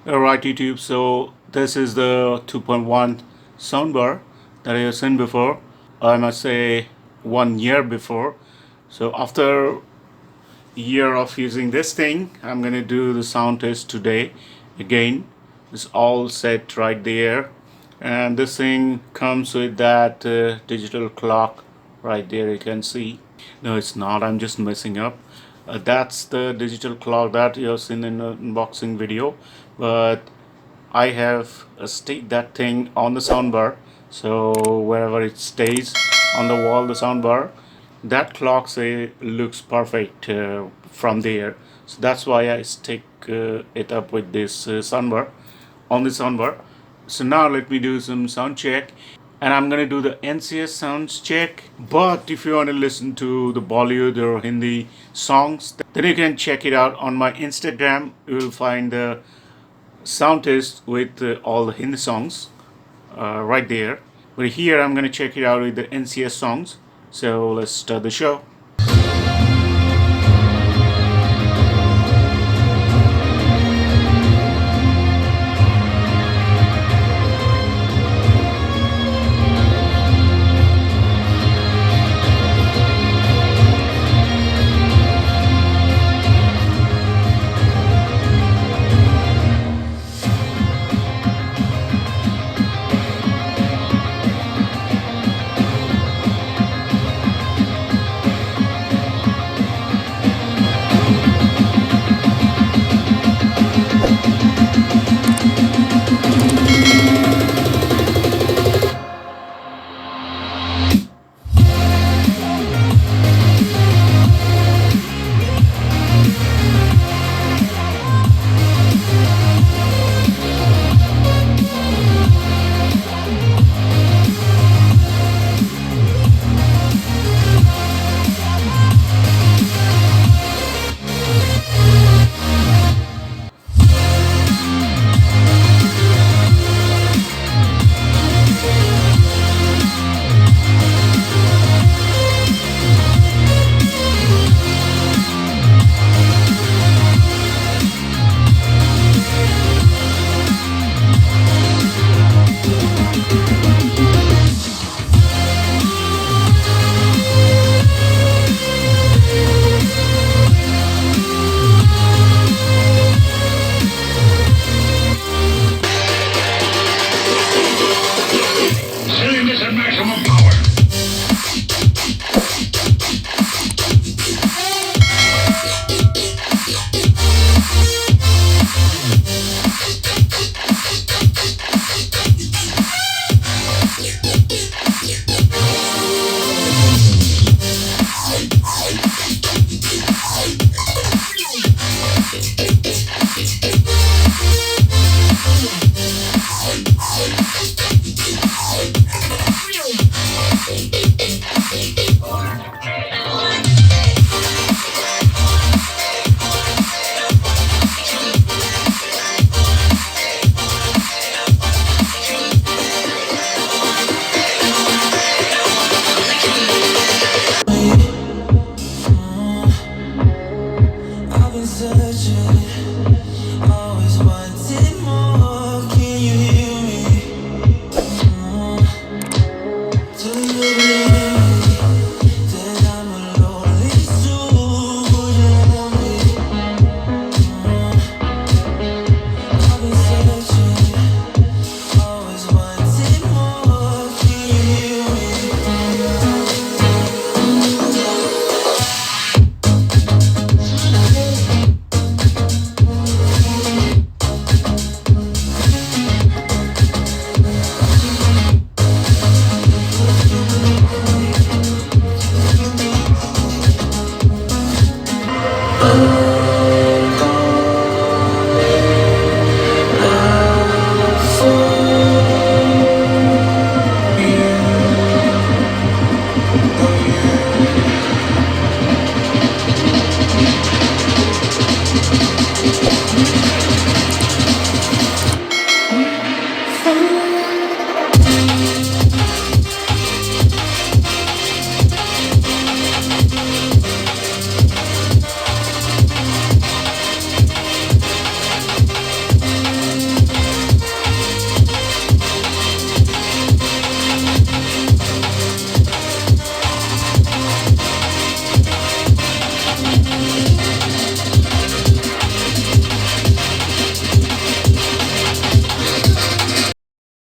Alright YouTube, so this is the 2.1 soundbar that I have seen before. I must say 1 year before. So after a year of using this thing, I'm gonna do the sound test today again. It's all set right there, and this thing comes with that digital clock right there, you can see. No, it's not, I'm just messing up. That's the digital clock that you have seen in the unboxing video, but I have stick that thing on the soundbar, so wherever it stays on the wall, the soundbar, that clock say looks perfect from there. So that's why I stick it up with this soundbar on the soundbar. So now let me do some sound check, and I'm gonna do the NCS sounds check. But if you want to listen to the Bollywood or Hindi songs, then you can check it out on my Instagram. You will find the sound test with all the Hindi songs right there. But here I'm going to check it out with the NCS songs. So let's start the show. I've been searching